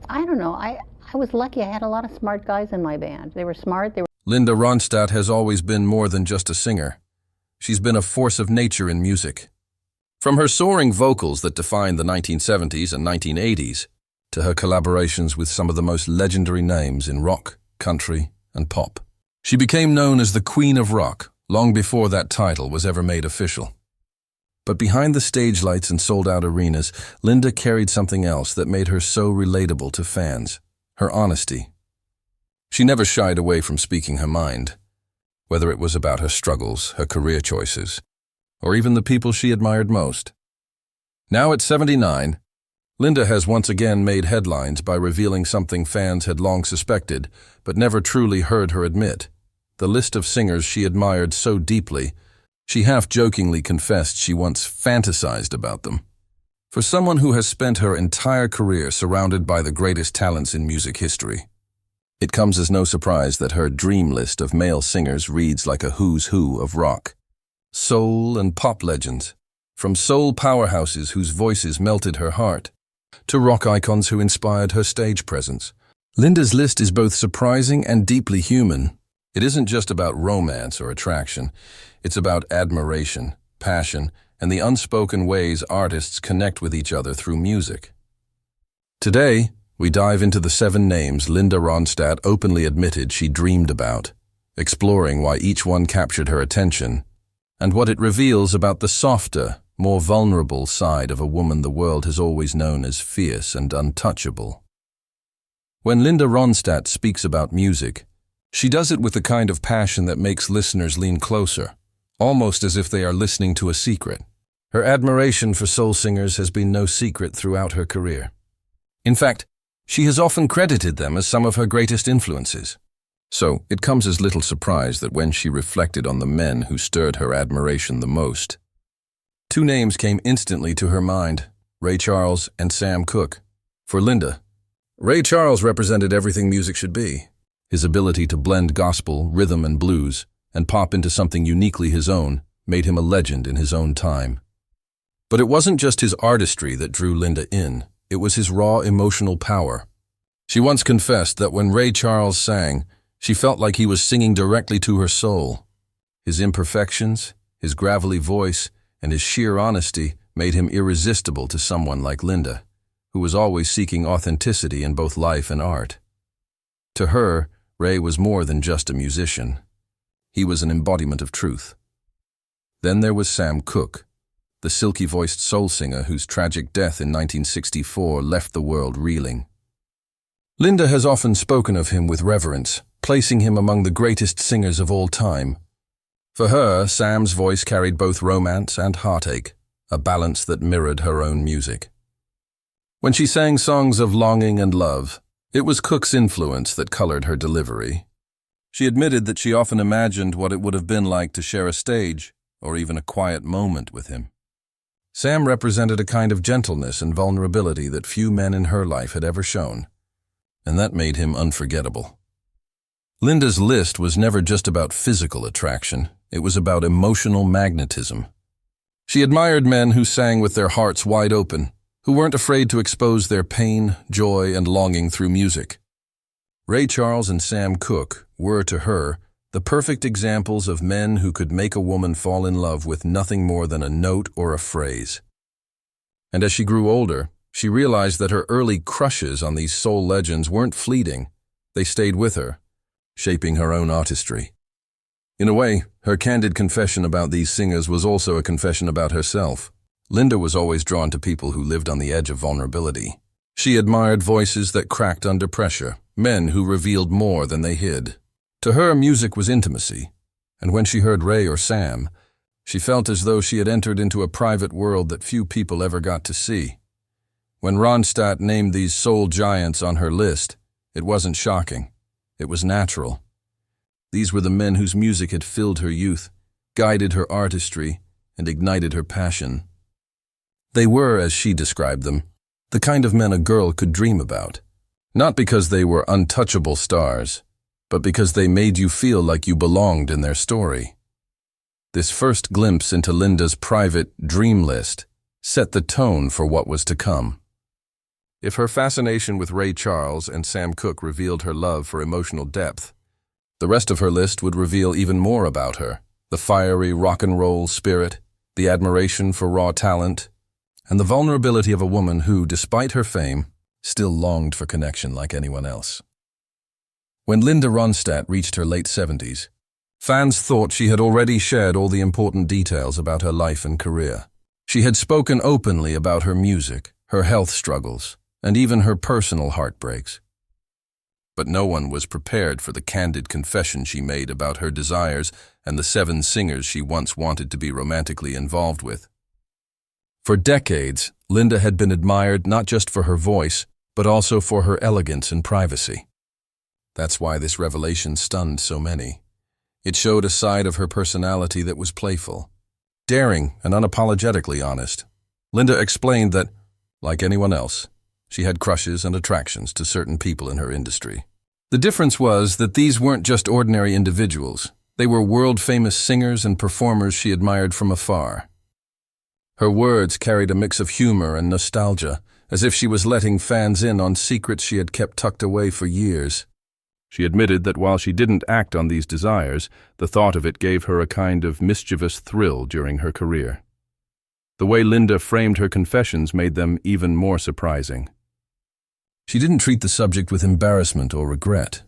I don't know. I was lucky. I had a lot of smart guys in my band. They were smart. They were Linda Ronstadt has always been more than just a singer. She's been a force of nature in music. From her soaring vocals that defined the 1970s and 1980s, to her collaborations with some of the most legendary names in rock, country, and pop. She became known as the Queen of Rock long before that title was ever made official. But behind the stage lights and sold-out arenas, Linda carried something else that made her so relatable to fans: her honesty. She never shied away from speaking her mind, whether it was about her struggles, her career choices, or even the people she admired most. Now at 79, Linda has once again made headlines by revealing something fans had long suspected, but never truly heard her admit: the list of singers she admired so deeply, she half-jokingly confessed she once fantasized about them. For someone who has spent her entire career surrounded by the greatest talents in music history, it comes as no surprise that her dream list of male singers reads like a who's who of rock, soul, and pop legends, from soul powerhouses whose voices melted her heart, to rock icons who inspired her stage presence. Linda's list is both surprising and deeply human. It isn't just about romance or attraction. It's about admiration, passion, and the unspoken ways artists connect with each other through music. Today, we dive into the 7 names Linda Ronstadt openly admitted she dreamed about, exploring why each one captured her attention, and what it reveals about the softer, more vulnerable side of a woman the world has always known as fierce and untouchable. When Linda Ronstadt speaks about music, she does it with the kind of passion that makes listeners lean closer, almost as if they are listening to a secret. Her admiration for soul singers has been no secret throughout her career. In fact, she has often credited them as some of her greatest influences. So it comes as little surprise that when she reflected on the men who stirred her admiration the most, 2 names came instantly to her mind: Ray Charles and Sam Cooke. For Linda, Ray Charles represented everything music should be. His ability to blend gospel, rhythm, and blues, and pop into something uniquely his own, made him a legend in his own time. But it wasn't just his artistry that drew Linda in, it was his raw emotional power. She once confessed that when Ray Charles sang, she felt like he was singing directly to her soul. His imperfections, his gravelly voice, and his sheer honesty made him irresistible to someone like Linda, who was always seeking authenticity in both life and art. To her, Ray was more than just a musician. He was an embodiment of truth. Then there was Sam Cooke, the silky-voiced soul singer whose tragic death in 1964 left the world reeling. Linda has often spoken of him with reverence, placing him among the greatest singers of all time. For her, Sam's voice carried both romance and heartache, a balance that mirrored her own music. When she sang songs of longing and love, it was Cooke's influence that colored her delivery. She admitted that she often imagined what it would have been like to share a stage, or even a quiet moment with him. Sam represented a kind of gentleness and vulnerability that few men in her life had ever shown, and that made him unforgettable. Linda's list was never just about physical attraction, it was about emotional magnetism. She admired men who sang with their hearts wide open, who weren't afraid to expose their pain, joy, and longing through music. Ray Charles and Sam Cooke were, to her, the perfect examples of men who could make a woman fall in love with nothing more than a note or a phrase. And as she grew older, she realized that her early crushes on these soul legends weren't fleeting. They stayed with her, shaping her own artistry. In a way, her candid confession about these singers was also a confession about herself. Linda was always drawn to people who lived on the edge of vulnerability. She admired voices that cracked under pressure, men who revealed more than they hid. To her, music was intimacy, and when she heard Ray or Sam, she felt as though she had entered into a private world that few people ever got to see. When Ronstadt named these soul giants on her list, it wasn't shocking. It was natural. These were the men whose music had filled her youth, guided her artistry, and ignited her passion. They were, as she described them, the kind of men a girl could dream about, not because they were untouchable stars, but because they made you feel like you belonged in their story. This first glimpse into Linda's private dream list set the tone for what was to come. If her fascination with Ray Charles and Sam Cooke revealed her love for emotional depth, the rest of her list would reveal even more about her: the fiery rock and roll spirit, the admiration for raw talent, and the vulnerability of a woman who, despite her fame, still longed for connection like anyone else. When Linda Ronstadt reached her late 70s, fans thought she had already shared all the important details about her life and career. She had spoken openly about her music, her health struggles, and even her personal heartbreaks. But no one was prepared for the candid confession she made about her desires and the 7 singers she once wanted to be romantically involved with. For decades, Linda had been admired not just for her voice, but also for her elegance and privacy. That's why this revelation stunned so many. It showed a side of her personality that was playful, daring, and unapologetically honest. Linda explained that, like anyone else, she had crushes and attractions to certain people in her industry. The difference was that these weren't just ordinary individuals. They were world-famous singers and performers she admired from afar. Her words carried a mix of humor and nostalgia, as if she was letting fans in on secrets she had kept tucked away for years. She admitted that while she didn't act on these desires, the thought of it gave her a kind of mischievous thrill during her career. The way Linda framed her confessions made them even more surprising. She didn't treat the subject with embarrassment or regret.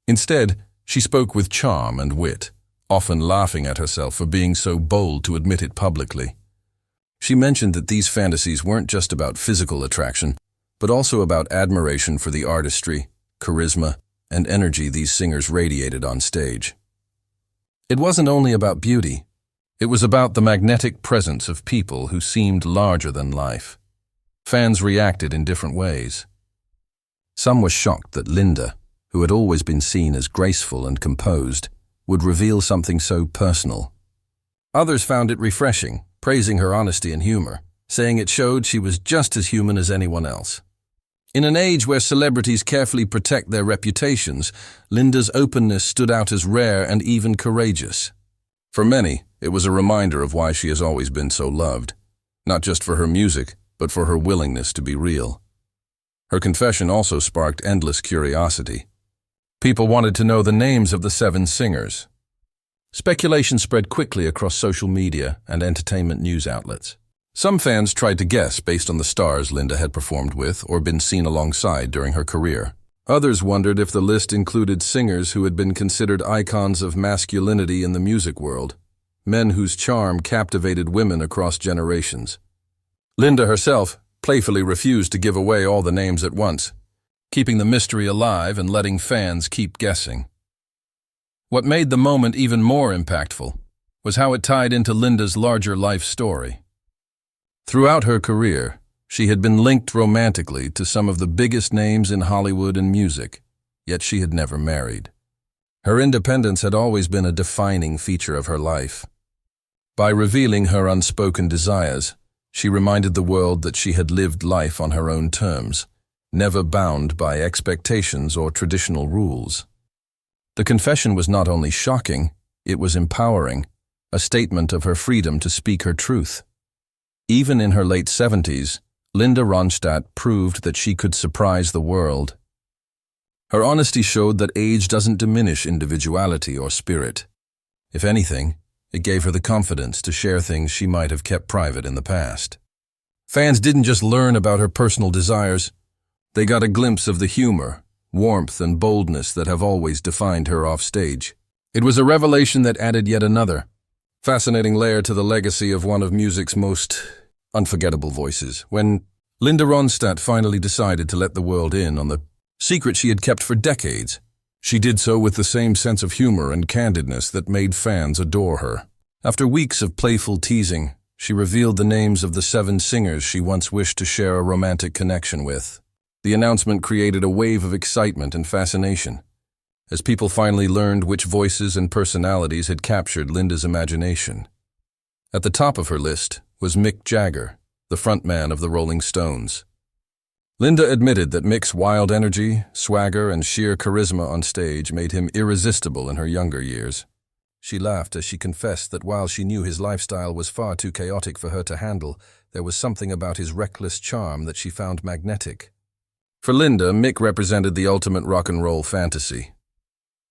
Instead, she spoke with charm and wit, often laughing at herself for being so bold to admit it publicly. She mentioned that these fantasies weren't just about physical attraction, but also about admiration for the artistry, charisma, and energy these singers radiated on stage. It wasn't only about beauty. It was about the magnetic presence of people who seemed larger than life. Fans reacted in different ways. Some were shocked that Linda, who had always been seen as graceful and composed, would reveal something so personal. Others found it refreshing, praising her honesty and humor, saying it showed she was just as human as anyone else. In an age where celebrities carefully protect their reputations, Linda's openness stood out as rare and even courageous. For many, it was a reminder of why she has always been so loved, not just for her music, but for her willingness to be real. Her confession also sparked endless curiosity. People wanted to know the names of the 7 singers. Speculation spread quickly across social media and entertainment news outlets. Some fans tried to guess based on the stars Linda had performed with or been seen alongside during her career. Others wondered if the list included singers who had been considered icons of masculinity in the music world, men whose charm captivated women across generations. Linda herself playfully refused to give away all the names at once, keeping the mystery alive and letting fans keep guessing. What made the moment even more impactful was how it tied into Linda's larger life story. Throughout her career, she had been linked romantically to some of the biggest names in Hollywood and music, yet she had never married. Her independence had always been a defining feature of her life. By revealing her unspoken desires, she reminded the world that she had lived life on her own terms, never bound by expectations or traditional rules. The confession was not only shocking, it was empowering, a statement of her freedom to speak her truth. Even in her late 70s, Linda Ronstadt proved that she could surprise the world. Her honesty showed that age doesn't diminish individuality or spirit. If anything, it gave her the confidence to share things she might have kept private in the past. Fans didn't just learn about her personal desires, they got a glimpse of the humor, warmth, and boldness that have always defined her offstage. It was a revelation that added yet another fascinating layer to the legacy of one of music's most unforgettable voices. When Linda Ronstadt finally decided to let the world in on the secret she had kept for decades, she did so with the same sense of humor and candidness that made fans adore her. After weeks of playful teasing, she revealed the names of the 7 singers she once wished to share a romantic connection with. The announcement created a wave of excitement and fascination, as people finally learned which voices and personalities had captured Linda's imagination. At the top of her list was Mick Jagger, the frontman of the Rolling Stones. Linda admitted that Mick's wild energy, swagger, and sheer charisma on stage made him irresistible in her younger years. She laughed as she confessed that while she knew his lifestyle was far too chaotic for her to handle, there was something about his reckless charm that she found magnetic. For Linda, Mick represented the ultimate rock and roll fantasy.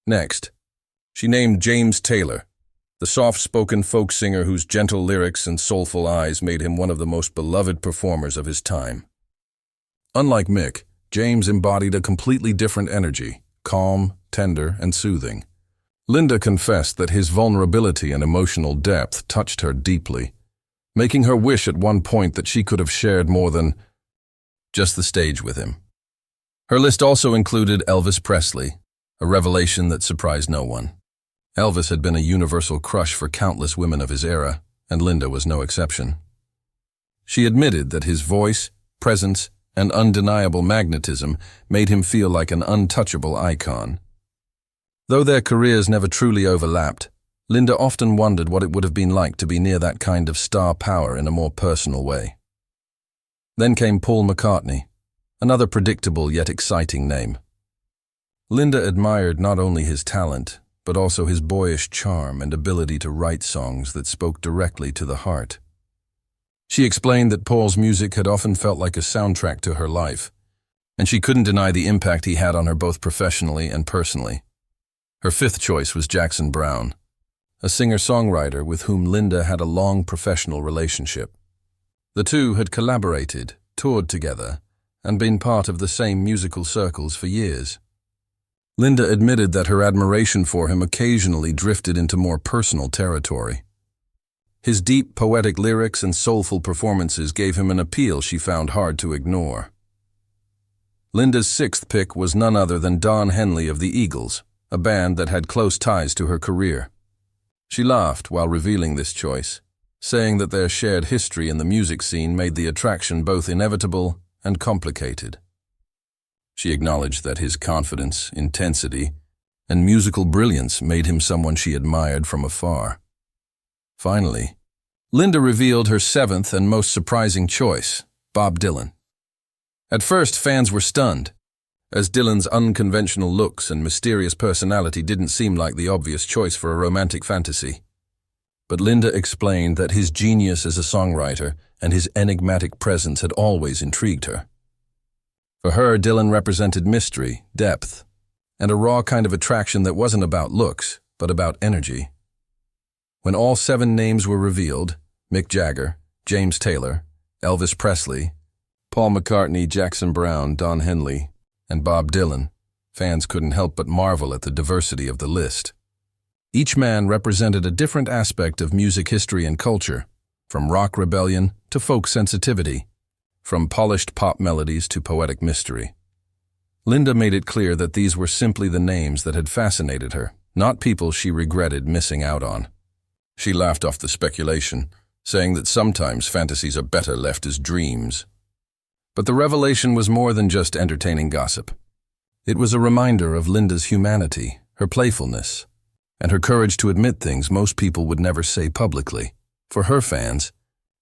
Next, she named James Taylor, the soft-spoken folk singer whose gentle lyrics and soulful eyes made him one of the most beloved performers of his time. Unlike Mick, James embodied a completely different energy, calm, tender, and soothing. Linda confessed that his vulnerability and emotional depth touched her deeply, making her wish at one point that she could have shared more than just the stage with him. Her list also included Elvis Presley, a revelation that surprised no one. Elvis had been a universal crush for countless women of his era, and Linda was no exception. She admitted that his voice, presence, and undeniable magnetism made him feel like an untouchable icon. Though their careers never truly overlapped, Linda often wondered what it would have been like to be near that kind of star power in a more personal way. Then came Paul McCartney, another predictable yet exciting name. Linda admired not only his talent, but also his boyish charm and ability to write songs that spoke directly to the heart. She explained that Paul's music had often felt like a soundtrack to her life, and she couldn't deny the impact he had on her both professionally and personally. Her fifth choice was Jackson Browne, a singer-songwriter with whom Linda had a long professional relationship. The two had collaborated, toured together, and been part of the same musical circles for years. Linda admitted that her admiration for him occasionally drifted into more personal territory. His deep, poetic lyrics and soulful performances gave him an appeal she found hard to ignore. Linda's sixth pick was none other than Don Henley of the Eagles, a band that had close ties to her career. She laughed while revealing this choice, saying that their shared history in the music scene made the attraction both inevitable and complicated. She acknowledged that his confidence, intensity, and musical brilliance made him someone she admired from afar. Finally, Linda revealed her seventh and most surprising choice, Bob Dylan. At first, fans were stunned, as Dylan's unconventional looks and mysterious personality didn't seem like the obvious choice for a romantic fantasy. But Linda explained that his genius as a songwriter and his enigmatic presence had always intrigued her. For her, Dylan represented mystery, depth, and a raw kind of attraction that wasn't about looks, but about energy. When all 7 names were revealed, Mick Jagger, James Taylor, Elvis Presley, Paul McCartney, Jackson Browne, Don Henley, and Bob Dylan, fans couldn't help but marvel at the diversity of the list. Each man represented a different aspect of music history and culture, from rock rebellion to folk sensitivity, from polished pop melodies to poetic mystery. Linda made it clear that these were simply the names that had fascinated her, not people she regretted missing out on. She laughed off the speculation, saying that sometimes fantasies are better left as dreams. But the revelation was more than just entertaining gossip. It was a reminder of Linda's humanity, her playfulness, and her courage to admit things most people would never say publicly. For her fans,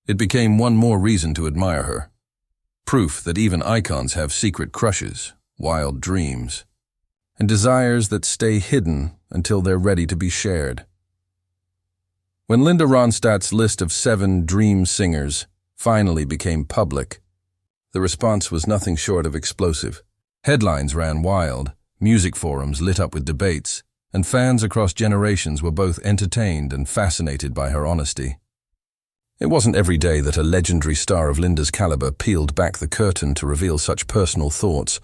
it became one more reason to admire her. Proof that even icons have secret crushes, wild dreams, and desires that stay hidden until they're ready to be shared. When Linda Ronstadt's list of 7 dream singers finally became public, the response was nothing short of explosive. Headlines ran wild, music forums lit up with debates, and fans across generations were both entertained and fascinated by her honesty. It wasn't every day that a legendary star of Linda's caliber peeled back the curtain to reveal such personal thoughts,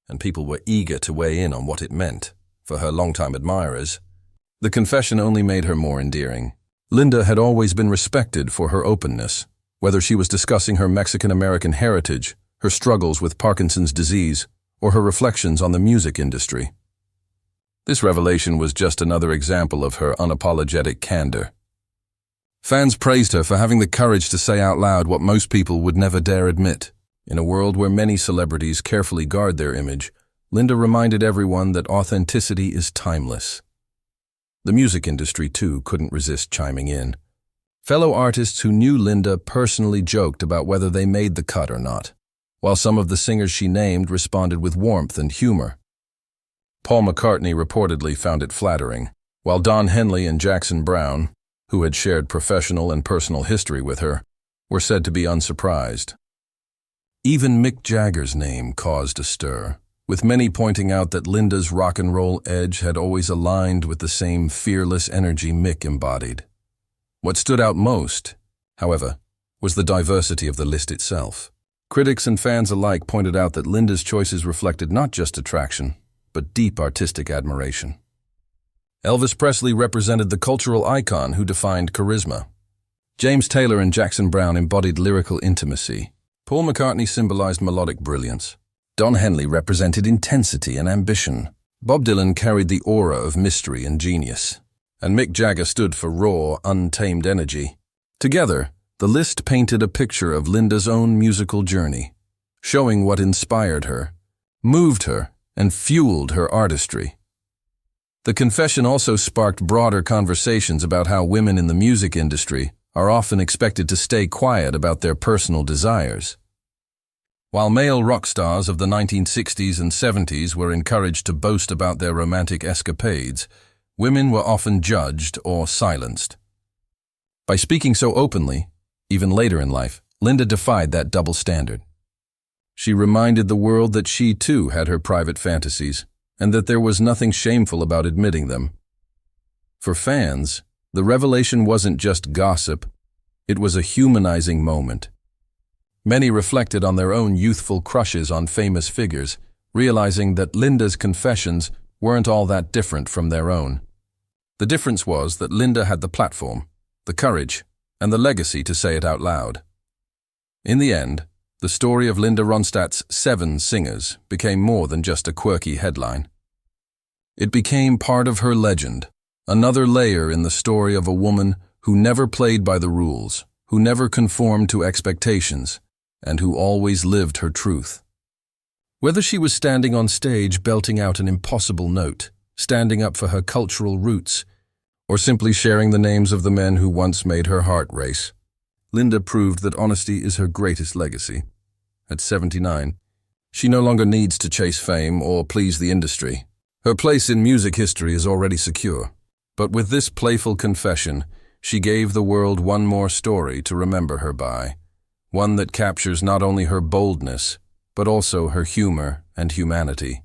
and people were eager to weigh in on what it meant. For her longtime admirers, the confession only made her more endearing. Linda had always been respected for her openness, whether she was discussing her Mexican-American heritage, her struggles with Parkinson's disease, or her reflections on the music industry. This revelation was just another example of her unapologetic candor. Fans praised her for having the courage to say out loud what most people would never dare admit. In a world where many celebrities carefully guard their image, Linda reminded everyone that authenticity is timeless. The music industry, too, couldn't resist chiming in. Fellow artists who knew Linda personally joked about whether they made the cut or not, while some of the singers she named responded with warmth and humor. Paul McCartney reportedly found it flattering, while Don Henley and Jackson Browne, who had shared professional and personal history with her, were said to be unsurprised. Even Mick Jagger's name caused a stir, with many pointing out that Linda's rock and roll edge had always aligned with the same fearless energy Mick embodied. What stood out most, however, was the diversity of the list itself. Critics and fans alike pointed out that Linda's choices reflected not just attraction, but deep artistic admiration. Elvis Presley represented the cultural icon who defined charisma. James Taylor and Jackson Browne embodied lyrical intimacy. Paul McCartney symbolized melodic brilliance. Don Henley represented intensity and ambition. Bob Dylan carried the aura of mystery and genius. And Mick Jagger stood for raw, untamed energy. Together, the list painted a picture of Linda's own musical journey, showing what inspired her, moved her, and fueled her artistry. The confession also sparked broader conversations about how women in the music industry are often expected to stay quiet about their personal desires. While male rock stars of the 1960s and 70s were encouraged to boast about their romantic escapades, women were often judged or silenced. By speaking so openly, even later in life, Linda defied that double standard. She reminded the world that she too had her private fantasies, and that there was nothing shameful about admitting them. For fans, the revelation wasn't just gossip, it was a humanizing moment. Many reflected on their own youthful crushes on famous figures, realizing that Linda's confessions weren't all that different from their own. The difference was that Linda had the platform, the courage, and the legacy to say it out loud. In the end, the story of Linda Ronstadt's 7 Singers became more than just a quirky headline. It became part of her legend, another layer in the story of a woman who never played by the rules, who never conformed to expectations, and who always lived her truth. Whether she was standing on stage belting out an impossible note, standing up for her cultural roots, or simply sharing the names of the men who once made her heart race, Linda proved that honesty is her greatest legacy. At 79, she no longer needs to chase fame or please the industry. Her place in music history is already secure. But with this playful confession, she gave the world one more story to remember her by, one that captures not only her boldness, but also her humor and humanity.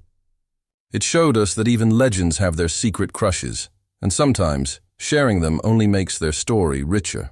It showed us that even legends have their secret crushes, and sometimes sharing them only makes their story richer.